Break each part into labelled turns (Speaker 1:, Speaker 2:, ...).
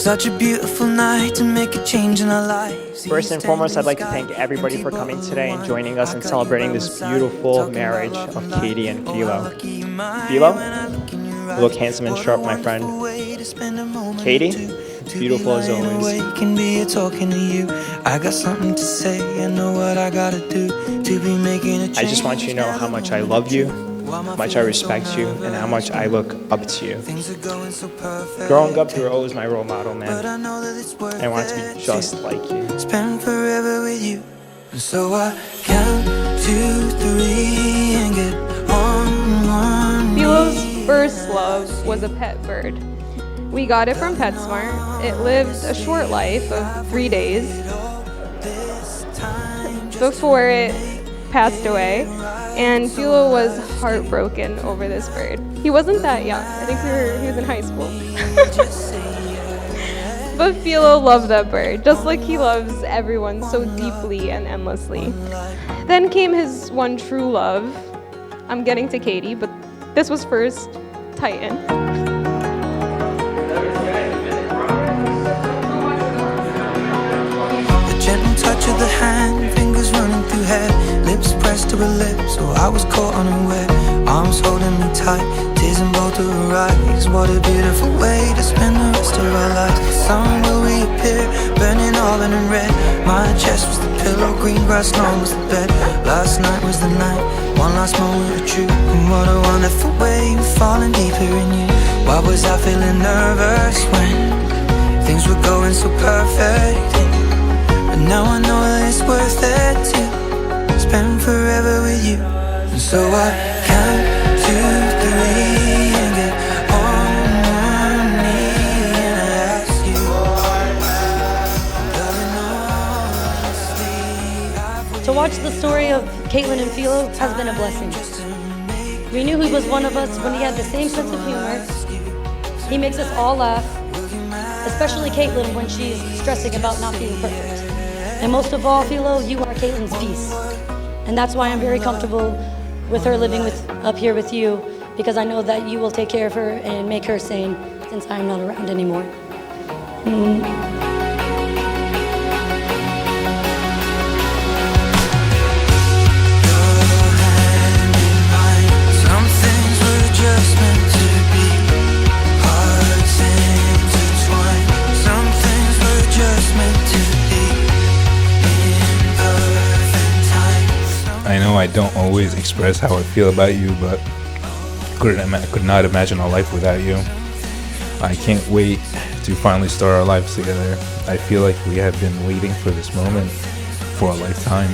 Speaker 1: such a beautiful night to make a change in our lives.
Speaker 2: First and foremost, I'd like to thank everybody for coming today and joining us in celebrating this beautiful marriage of Katie and Philo. Philo, you look handsome and sharp, my friend. Katie, beautiful as always. I got something to say, I know what I gotta do to be making a change. I just want you to know how much I love you, how much I respect you, and how much I look up to you. Growing up, you were always my role model, man. I want to be just like you. Spend forever with you. So I count 2, 3 and get on one knee.
Speaker 3: Philo's first love was a pet bird. We got it from PetSmart. It lived a short life of 3 days before it passed away, and Philo was heartbroken over this bird. He wasn't that young. I think he was in high school. But Philo loved that bird, just like he loves everyone so deeply and endlessly. Then came his one true love. I'm getting to Katie, but this was first Titan.
Speaker 1: Touch of the hand, fingers running through hair, lips pressed to her lips, so I was caught unaware. Arms holding me tight, tears in both of her eyes. What a beautiful way to spend the rest of our lives. The sun will reappear, burning all in red. My chest was the pillow, green grass lawn was the bed. Last night was the night, one last moment of truth. And what a wonderful way of falling deeper in you. Why was I feeling nervous when things were going so perfect? Now I know that it's worth it to spend forever with you. And so I count 2, 3 and get on one knee and I ask you, darling, honestly,
Speaker 4: to watch the story of Caitlin and Philo has been a blessing. We knew he was one of us when he had the same sense of humor. He makes us all laugh, especially Caitlin when she's stressing about not being perfect. And most of all, Philo, you are Caitlin's peace. And that's why I'm very comfortable with her living up here with you, because I know that you will take care of her and make her sane since I'm not around anymore.
Speaker 5: I know I don't always express how I feel about you, but I could not imagine our life without you. I can't wait to finally start our lives together. I feel like we have been waiting for this moment for a lifetime.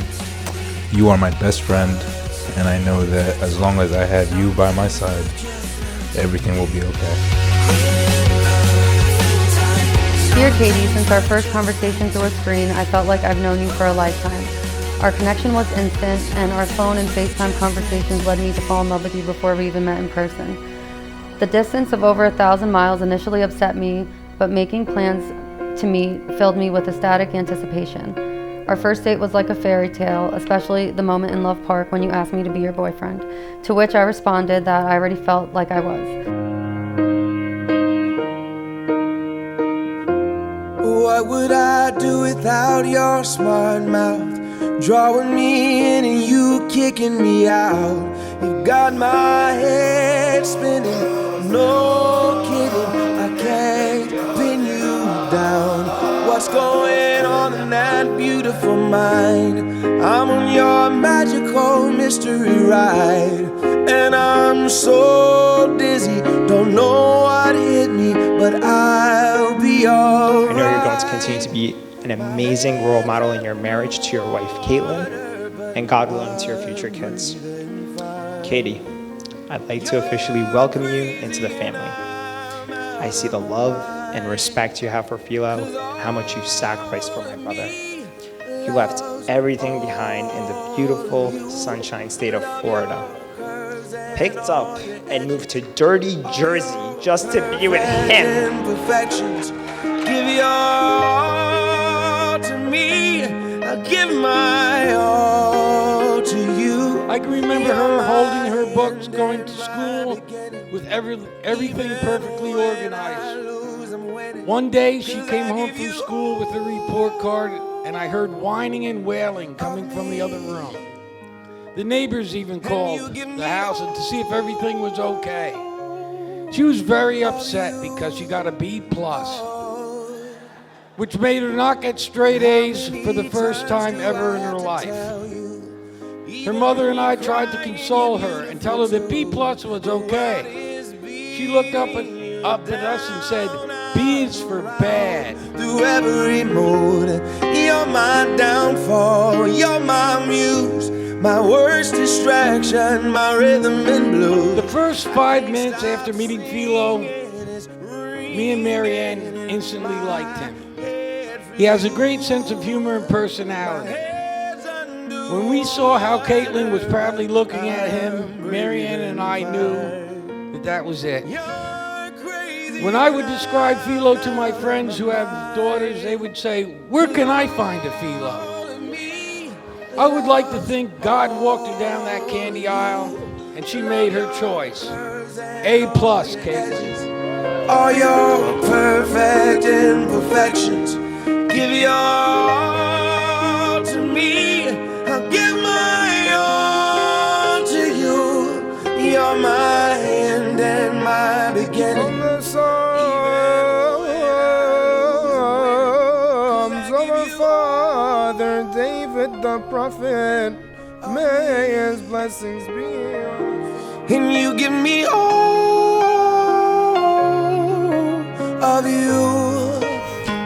Speaker 5: You are my best friend, and I know that as long as I have you by my side, everything will be okay.
Speaker 6: Dear Katie, since our first conversation through a screen, I felt like I've known you for a lifetime. Our connection was instant, and our phone and FaceTime conversations led me to fall in love with you before we even met in person. The distance of over 1,000 miles initially upset me, but making plans to meet filled me with ecstatic anticipation. Our first date was like a fairy tale, especially the moment in Love Park when you asked me to be your boyfriend, to which I responded that I already felt like I was.
Speaker 1: What would I do without your smart mouth? Drawing me in and you kicking me out. You got my head spinning, no kidding, I can't pin you down. What's going on in that beautiful mind? I'm on your magical mystery ride, and I'm so dizzy, don't know what hit me, but I'll be alright.
Speaker 2: I know you're going to continue to be an amazing role model in your marriage to your wife, Caitlin, and God willing, to your future kids. Katie, I'd like to officially welcome you into the family. I see the love and respect you have for Philo, and how much you've sacrificed for my brother. You left everything behind in the beautiful sunshine state of Florida, picked up and moved to dirty Jersey just to be with him.
Speaker 1: Give your all to me, I'll give my all to you.
Speaker 7: I can remember her holding her books, going to school with everything perfectly organized. One day she came home from school with a report card, and I heard whining and wailing coming from the other room. The neighbors even called the house to see if everything was okay. She was very upset because she got a B+, which made her not get straight A's for the first time ever in her life. Her mother and I tried to console her and tell her that B+ was okay. She looked up at us and said, B is for bad.
Speaker 1: Through every mood, you're my downfall, you're my muse, my worst distraction, my rhythm and blues.
Speaker 7: The first 5 minutes after meeting Philo, me and Marianne instantly liked him. He has a great sense of humor and personality. When we saw how Caitlin was proudly looking at him, Marianne and I knew that was it. When I would describe Philo to my friends who have daughters, they would say, "Where can I find a Philo?" I would like to think God walked her down that candy aisle and she made her choice. A+, Caitlin.
Speaker 1: All your perfect imperfections, give your all to me. I'll give my all to you. You're my end and my beginning. From the Psalms of our father David the prophet, may his blessings be yours. And you give me all of you.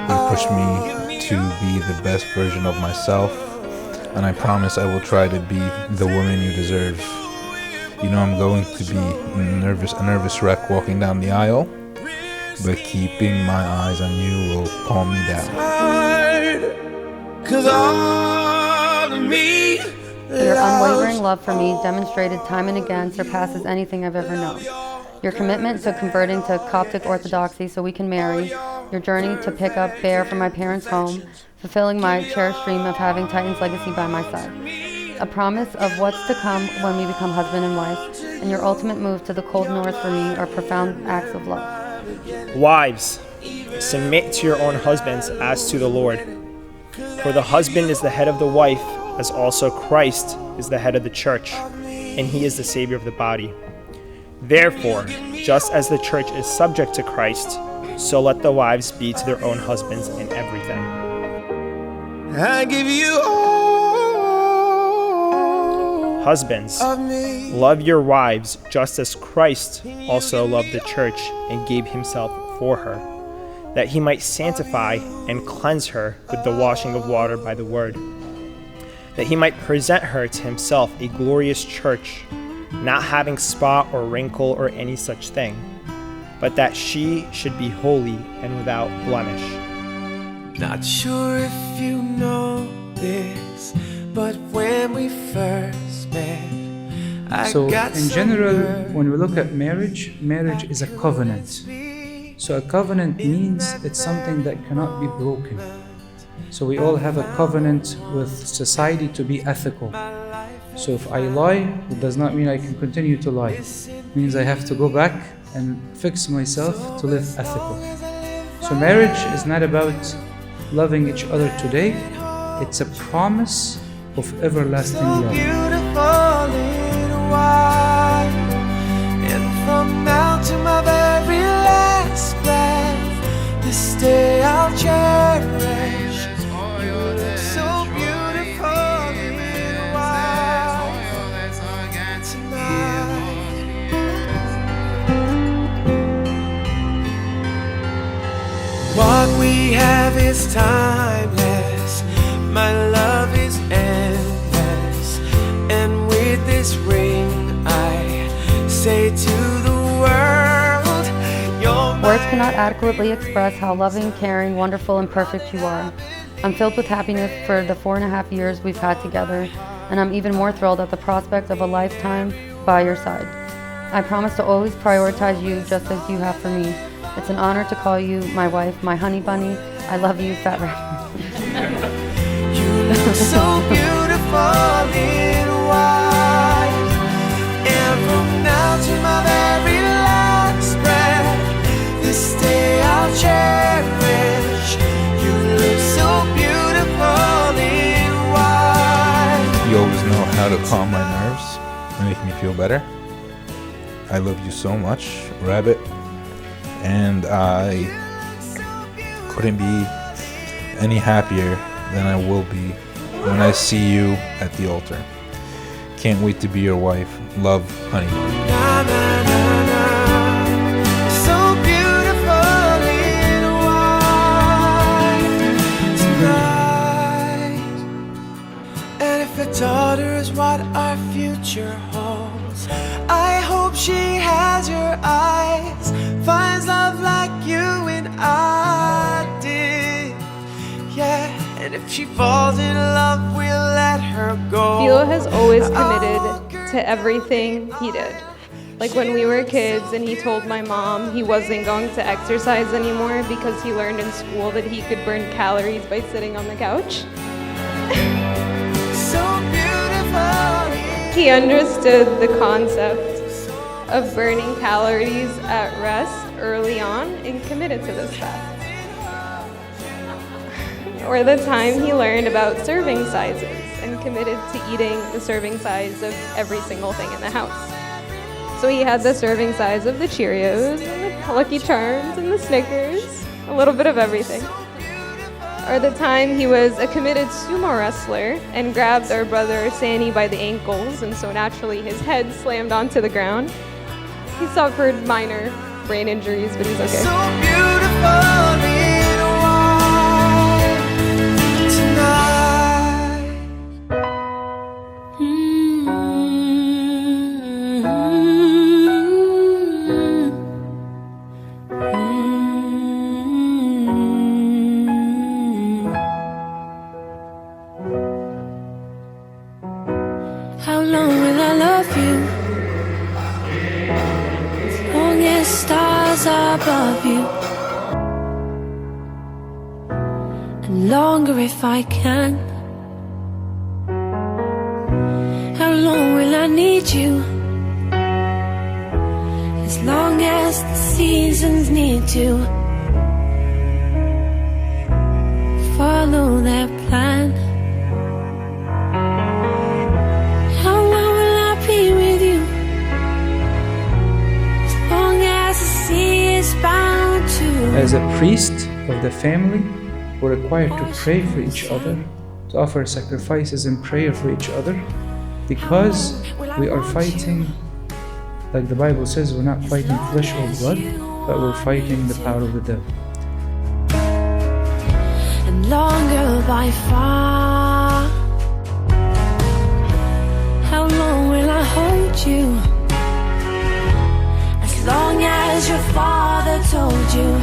Speaker 5: You push me to be the best version of myself, and I promise I will try to be the woman you deserve. You know I'm going to be a nervous wreck walking down the aisle, but keeping my eyes on you will calm me down.
Speaker 1: 'Cause all of me,
Speaker 6: Your unwavering love for me, demonstrated time and again, surpasses anything I've ever known. Your commitment to converting to Coptic Orthodoxy so we can marry, your journey to pick up Bear from my parents' home, fulfilling my cherished dream of having Titan's legacy by my side. A promise of what's to come when we become husband and wife, and your ultimate move to the cold north for me are profound acts of love.
Speaker 2: Wives, submit to your own husbands as to the Lord. For the husband is the head of the wife, as also Christ is the head of the church, and he is the Savior of the body. Therefore, just as the church is subject to Christ, so let the wives be to their own husbands in everything.
Speaker 1: I give you all
Speaker 2: Husbands,
Speaker 1: of me.
Speaker 2: love your wives just as Christ also loved the church and gave himself for her, that he might sanctify and cleanse her with the washing of water by the word, that he might present her to himself a glorious church, not having spot or wrinkle or any such thing, but that she should be holy and without blemish.
Speaker 1: Not sure if you know this, but when we first met, I
Speaker 8: So
Speaker 1: got
Speaker 8: in
Speaker 1: some
Speaker 8: general,
Speaker 1: nerve.
Speaker 8: when we look at marriage, marriage is a covenant. So a covenant means it's something that cannot be broken. So we all have a covenant with society to be ethical. So if I lie, it does not mean I can continue to lie. It means I have to go back and fix myself to live ethical. So marriage is not about loving each other today. It's a promise of everlasting love.
Speaker 1: Beautiful in white, and from now to my very last breath, this day I'll cherish. You look so beautiful in white tonight. What we have is timeless. My love is endless, and with this ring I say to the world, you're my
Speaker 6: Words cannot adequately express how loving, caring, wonderful, and perfect you are. I'm filled with happiness for the 4.5 years we've had together, and I'm even more thrilled at the prospect of a lifetime by your side. I promise to always prioritize you just as you have for me. It's an honor to call you my wife, my honey bunny. I love you, Fat Rabbit.
Speaker 1: so beautiful in white, and from now to my very last breath, this this day I'll cherish. You look so beautiful in white.
Speaker 5: You always know how to calm my nerves and make me feel better. I love you so much, Rabbit, and I couldn't be any happier than I will be when I see you at the altar. Can't wait to be your wife. Love, honey.
Speaker 1: Na, na, na, na. So beautiful in white tonight. And if a daughter is what our future holds, I hope she has your eyes, finds love like you and I did. Yeah, and if she falls in love, we'll let her go.
Speaker 3: Philo has always committed to everything he did. Like when we were kids and he told my mom he wasn't going to exercise anymore because he learned in school that he could burn calories by sitting on the couch.
Speaker 1: So beautiful.
Speaker 3: He understood the concept of burning calories at rest early on and committed to this fact. Or the time he learned about serving sizes and committed to eating the serving size of every single thing in the house. So he had the serving size of the Cheerios and the Lucky Charms and the Snickers, a little bit of everything. Or the time he was a committed sumo wrestler and grabbed our brother Sandy by the ankles, and so naturally his head slammed onto the ground. He suffered minor brain injuries, but he's okay.
Speaker 1: So beautiful in white tonight.
Speaker 9: How long will I love you? As long as stars are above you, and longer if I can. How long will I need you? As long as the seasons need to follow their plan. How long will I be with you? As long as the sea is bound to.
Speaker 8: As a priest of the family, we're required to pray for each other, to offer sacrifices and prayer for each other, because we are fighting, like the Bible says, we're not fighting flesh or blood, but we're fighting the power of the devil.
Speaker 9: And longer by far. How long will I hold you? As long as your father told you.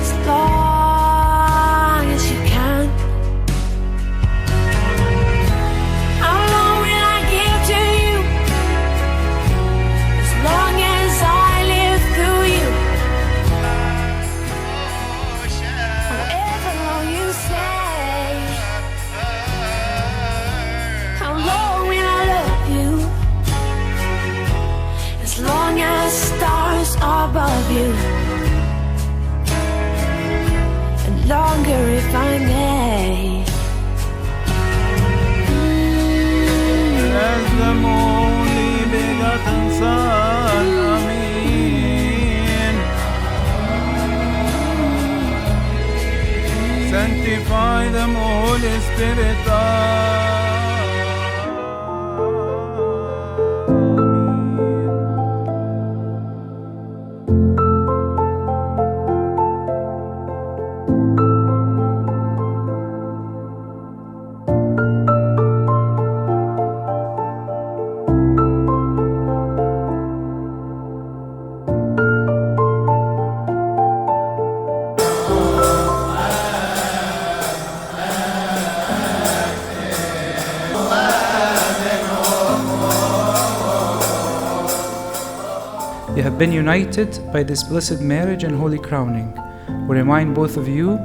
Speaker 9: As long as you can. How long will I give to you? As long as I live through you. However long you say. How long will I love you? As long as stars are above you. And longer if I may.
Speaker 10: As the only begotten Son, Amen. Sanctify them, Holy Spirit.
Speaker 8: You have been united by this blessed marriage and holy crowning. We remind both of you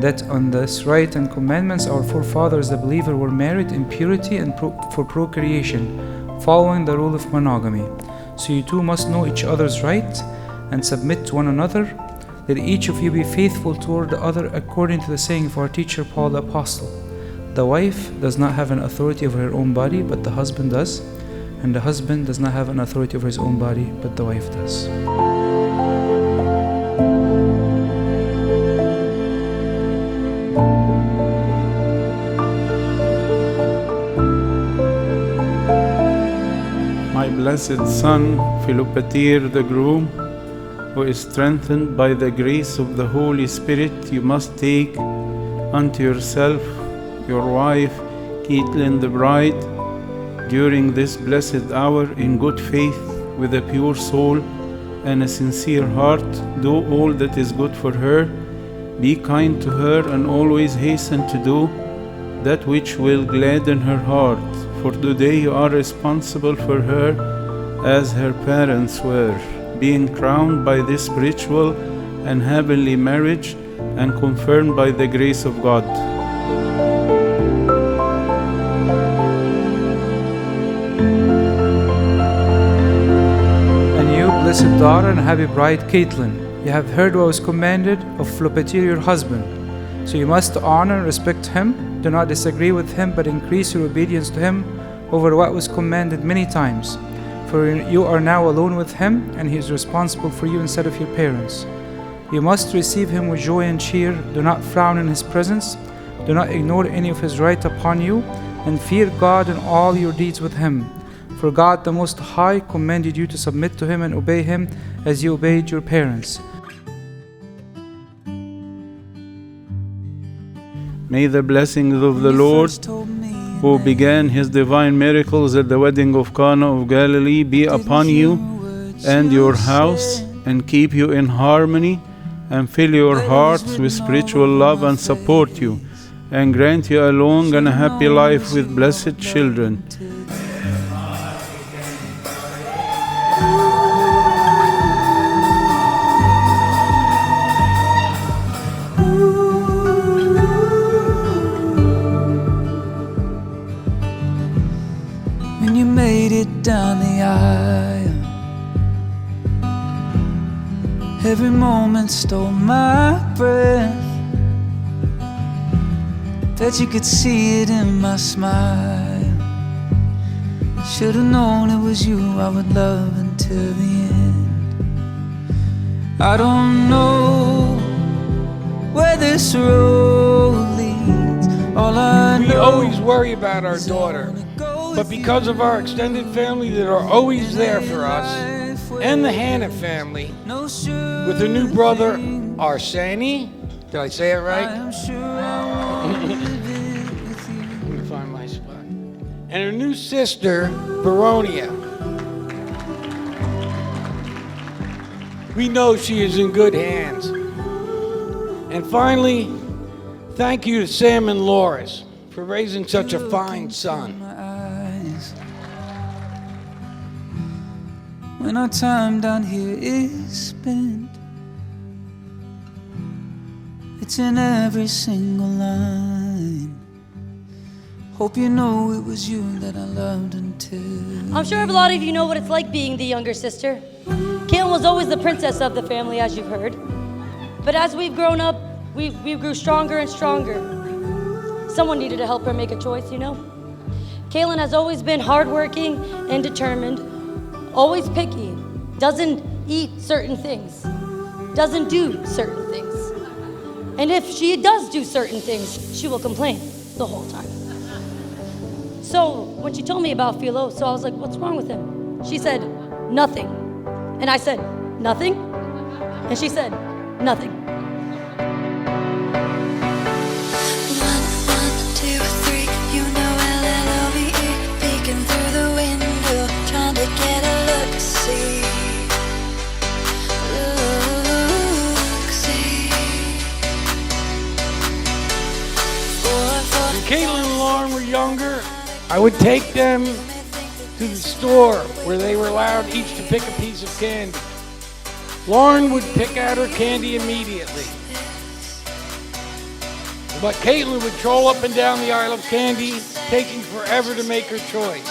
Speaker 8: that on this rite and commandments our forefathers, the believer, were married in purity and for procreation, following the rule of monogamy. So you two must know each other's right and submit to one another. Let each of you be faithful toward the other according to the saying of our teacher Paul the Apostle. The wife does not have an authority over her own body, but the husband does. And the husband does not have an authority over his own body, but the wife does.
Speaker 10: My blessed son, Philopatir, the groom, who is strengthened by the grace of the Holy Spirit, you must take unto yourself your wife, Caitlin the bride, during this blessed hour in good faith, with a pure soul and a sincere heart. Do all that is good for her. Be kind to her and always hasten to do that which will gladden her heart. For today you are responsible for her as her parents were, being crowned by this spiritual and heavenly marriage and confirmed by the grace of God.
Speaker 8: Blessed daughter and happy bride Caitlin, you have heard what was commanded of Philopatir your husband. So you must honor and respect him. Do not disagree with him, but increase your obedience to him over what was commanded many times. For you are now alone with him, and he is responsible for you instead of your parents. You must receive him with joy and cheer. Do not frown in his presence. Do not ignore any of his right upon you, and fear God in all your deeds with him. For God the Most High commanded you to submit to him and obey him as you obeyed your parents.
Speaker 10: May the blessings of the Lord, who began his divine miracles at the wedding of Cana of Galilee, be upon you and your house, and keep you in harmony, and fill your hearts with spiritual love, and support you, and grant you a long and a happy life with blessed children.
Speaker 1: When you made it down the aisle, every moment stole my breath. Bet you could see it in my smile. Should've known it was you I would love until the end. I don't know where this road leads. All I
Speaker 7: We
Speaker 1: know,
Speaker 7: always worry about our daughter, but because of our extended family that are always there for us, and the Hannah family, with her new brother, Arseni, did I say it right? Let me find my spot. And her new sister, Baronia. We know she is in good hands. And finally, thank you to Sam and Loris for raising such a fine son.
Speaker 1: When our time down here is spent, it's in every single line. Hope you know it was you that I loved until.
Speaker 4: I'm sure a lot of you know what it's like being the younger sister. Caitlin was always the princess of the family, as you've heard. But as we've grown up, we grew stronger and stronger. Someone needed to help her make a choice, you know? Caitlin has always been hardworking and determined, always picky, doesn't eat certain things, doesn't do certain things. And if she does do certain things, she will complain the whole time. So when she told me about Philo, so I was like, what's wrong with him? She said, nothing. And I said, nothing? And she said, nothing.
Speaker 11: 1, 2, 3, you know LLOVE, peeking through the window, trying to get a look-see.
Speaker 7: When Caitlin and Lauren were younger, I would take them to the store where they were allowed each to pick a piece of candy. Lauren would pick out her candy immediately. But Caitlin would troll up and down the aisle of candy, taking forever to make her choice.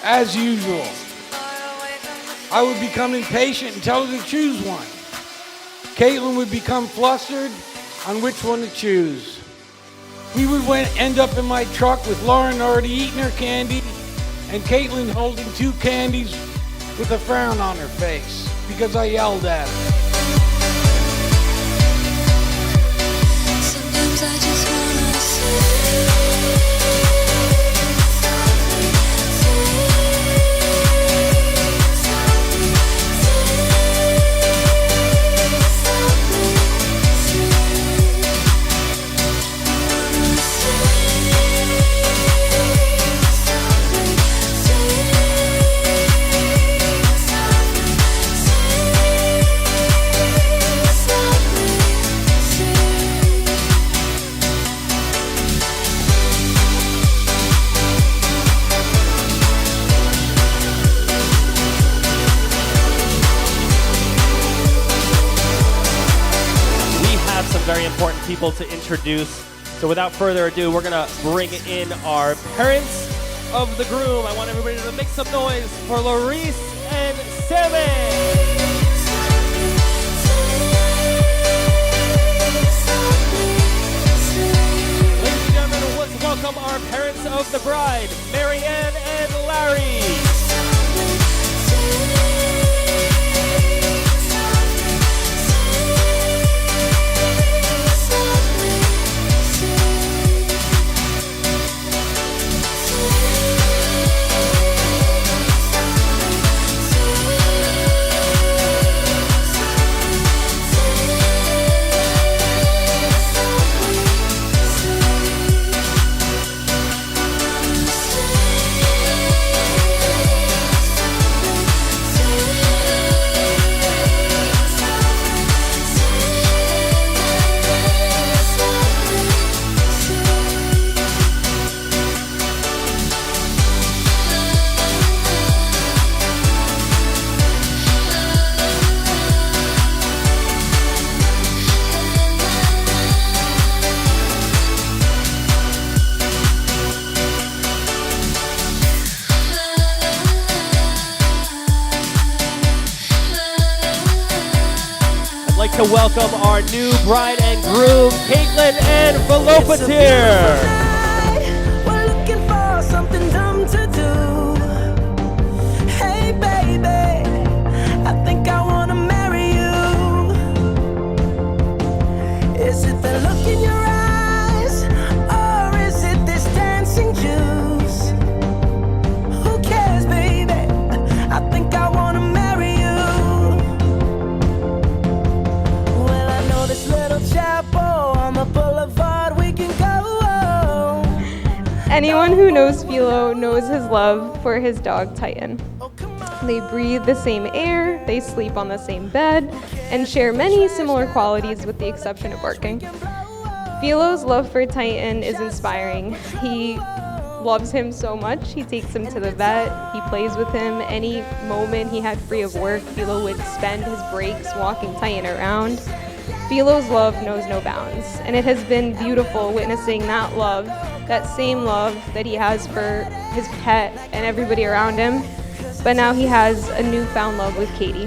Speaker 7: As usual. I would become impatient and tell her to choose one. Caitlin would become flustered on which one to choose. We would end up in my truck with Lauren already eating her candy and Caitlin holding 2 candies with a frown on her face because I yelled at her.
Speaker 11: Sometimes I just wanna say
Speaker 12: very important people to introduce. So without further ado, we're gonna bring in our parents of the groom. I want everybody to make some noise for Laurice and Sammy. Ladies and gentlemen, let's welcome our parents of the bride, Marianne and Larry. To welcome our new bride and groom, Caitlin and Philo.
Speaker 9: We're looking for something dumb to do. Hey baby, I think I wanna marry you. Is it the look in your eyes, or is it this dancing juice? Who cares, baby? I think I wanna marry you. This little chapel on the boulevard, we can go.
Speaker 3: Anyone who knows Philo knows his love for his dog Titan. They breathe the same air, they sleep on the same bed, and share many similar qualities with the exception of barking. Philo's love for Titan is inspiring. He loves him so much, he takes him to the vet, he plays with him. Any moment he had free of work, Philo would spend his breaks walking Titan around. Philo's love knows no bounds, and it has been beautiful witnessing that love, that same love that he has for his pet and everybody around him. But now he has a newfound love with Katie.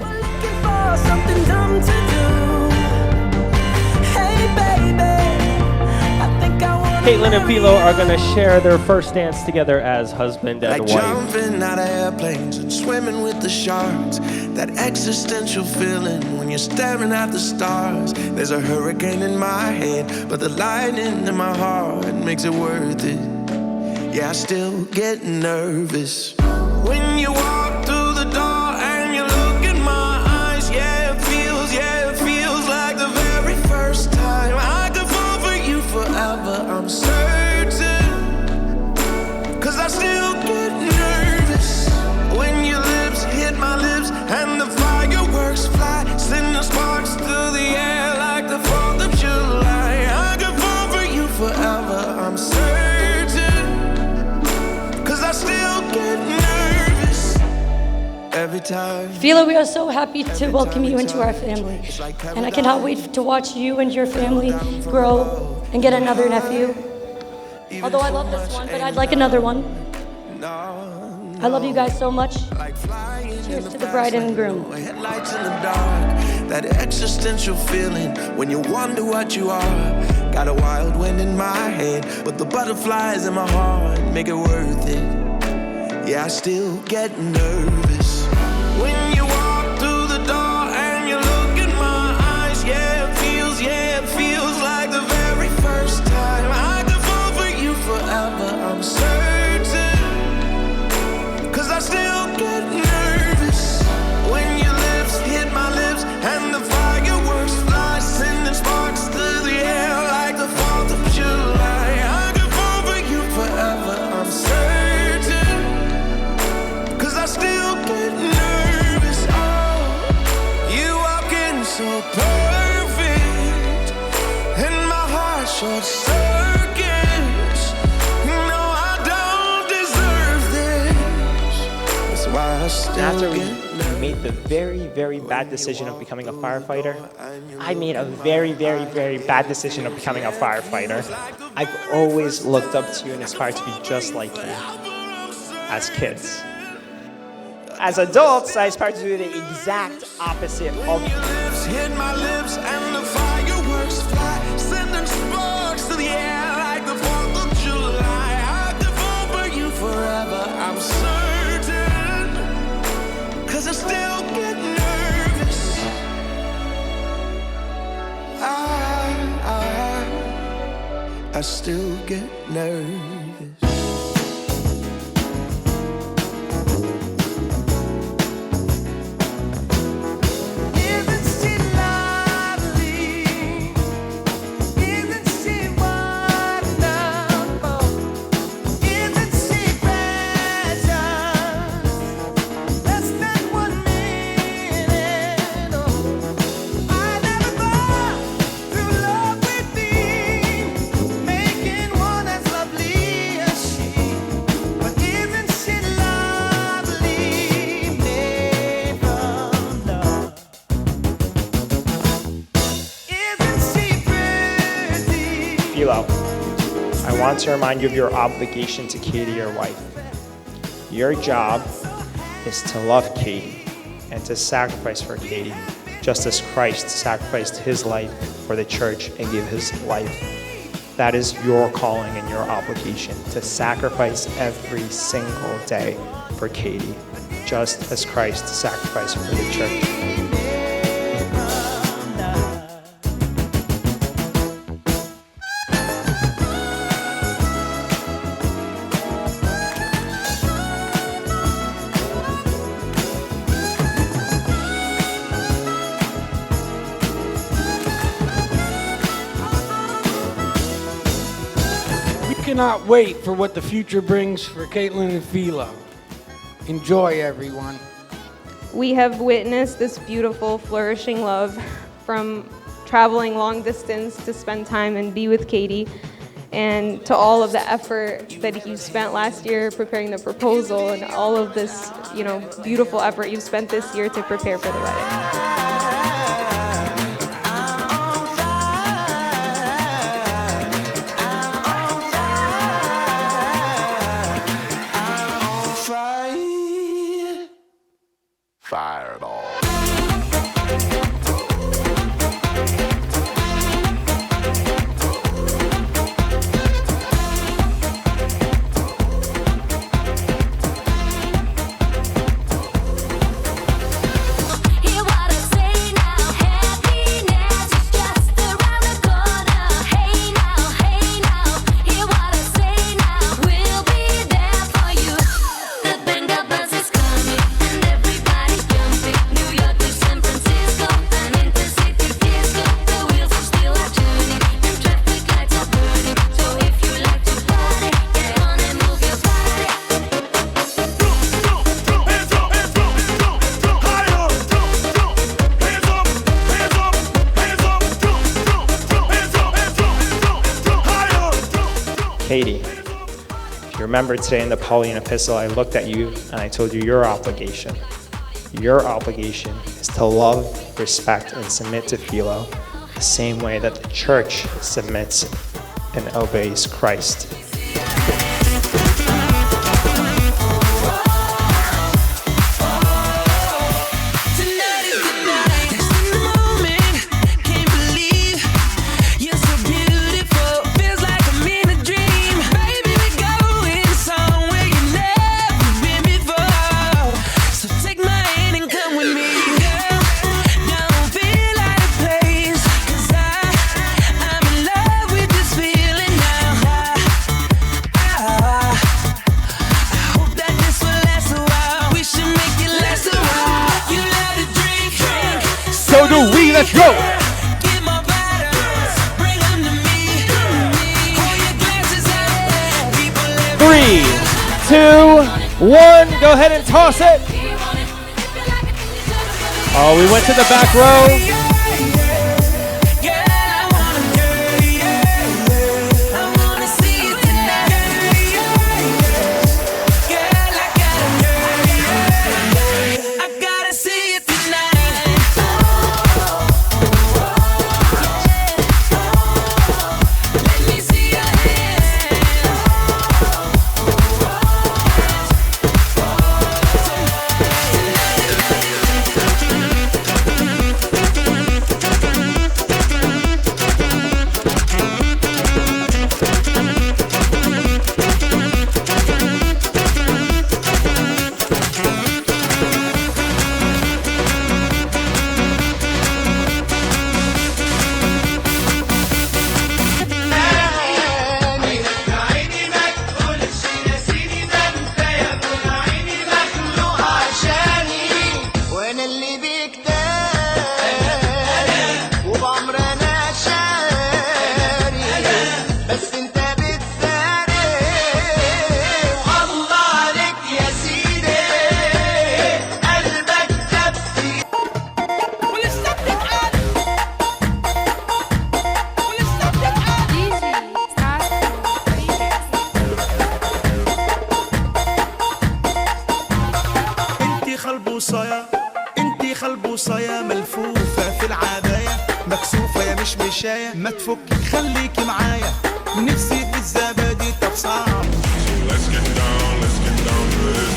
Speaker 12: Caitlin and Philo are going to share their first dance together as husband and wife.
Speaker 1: Jumping out of airplanes and swimming with the sharks. That existential feeling when you're staring at the stars. There's a hurricane in my head, but the lightning in my heart makes it worth it. Yeah, I still get nervous when you walk through the door and you look in my eyes. Yeah, it feels like the very first time. I could fall for you forever, I'm certain. 'Cause I still get nervous when your lips hit my lips and the fireworks fly, send the sparks through the air like the 4th of July. I could fall for you forever, I'm certain. 'Cause I still get nervous every time.
Speaker 4: Philo, we are so happy to welcome you into our family. And I cannot wait to watch you and your family grow and get another nephew. Although I love this one, but I'd like another one. I love you guys so much. Cheers to the bride and groom.
Speaker 9: Headlights in the dark, that existential feeling when you wonder what you are. Got a wild wind in my head, but the butterflies in my heart make it worth it. Yeah, I still get nervous when you walk through the door and you look in my eyes. Yeah, it feels like the very first time. I could fall for you forever, I'm certain. 'Cause I still get nervous when your lips hit my lips and the fireworks fly, sending sparks through the air like the 4th of July. I could fall for you forever, I'm certain. 'Cause I still get nervous. Oh, you walk in so perfect, and my heart short circuits. No, I don't deserve this. That's why I still
Speaker 2: After we
Speaker 9: get nervous.
Speaker 2: made the very, very bad decision of becoming a firefighter, I made a very, very, very bad decision of becoming a firefighter. I've always looked up to you and aspired to be just like you as kids. As adults, I aspire to do the exact opposite of you.
Speaker 9: Lips hit my lips and the fireworks fly, sending sparks to the air like the 4th of July. I could fall for you forever, I'm certain. 'Cause I still get nervous. I still get nervous. Isn't she lovely? Isn't she wonderful? Isn't she precious? Less than 1 minute. Oh, I never thought through love would be making one as lovely as she. But isn't she lovely? Made from love. Isn't she pretty?
Speaker 2: Philo, I want to remind you of your obligation to Katie, your wife. Your job is to love Katie and to sacrifice for Katie, just as Christ sacrificed his life for the church and gave his life. That is your calling and your obligation, to sacrifice every single day for Katie, just as Christ sacrificed for the church.
Speaker 7: We cannot wait for what the future brings for Caitlin and Philo. Enjoy, everyone.
Speaker 3: We have witnessed this beautiful, flourishing love from traveling long distance to spend time and be with Katie, and to all of the effort that you spent last year preparing the proposal, and all of this, beautiful effort you've spent this year to prepare for the wedding.
Speaker 9: Fireball.
Speaker 11: Hear what I say now, happiness is just around the corner. Hey now, hear what I say now, we'll be there for you. The band of bus is coming and everybody's jumping. New York to San Francisco, an intercity disco. The wheels of steel are turning and traffic lights are burning. So if you like to party, get on and move your body.
Speaker 2: Katie, if you remember today in the Pauline epistle, I looked at you and I told you your obligation. Your obligation is to love, respect, and submit to Philo the same way that the church submits and obeys Christ.
Speaker 12: Let's go.
Speaker 1: Get my bottoms, bring 'em to me. Hold your glasses up, people everywhere.
Speaker 12: 3, 2, 1. Go ahead and toss it. Oh, we went to the back row.
Speaker 9: انتي خلبوصايا ملفوفة في العباية مكسوفة يا مش مشاية ما تفكي خليكي معايا نفسي في الزبادي طب صعب. Let's get down to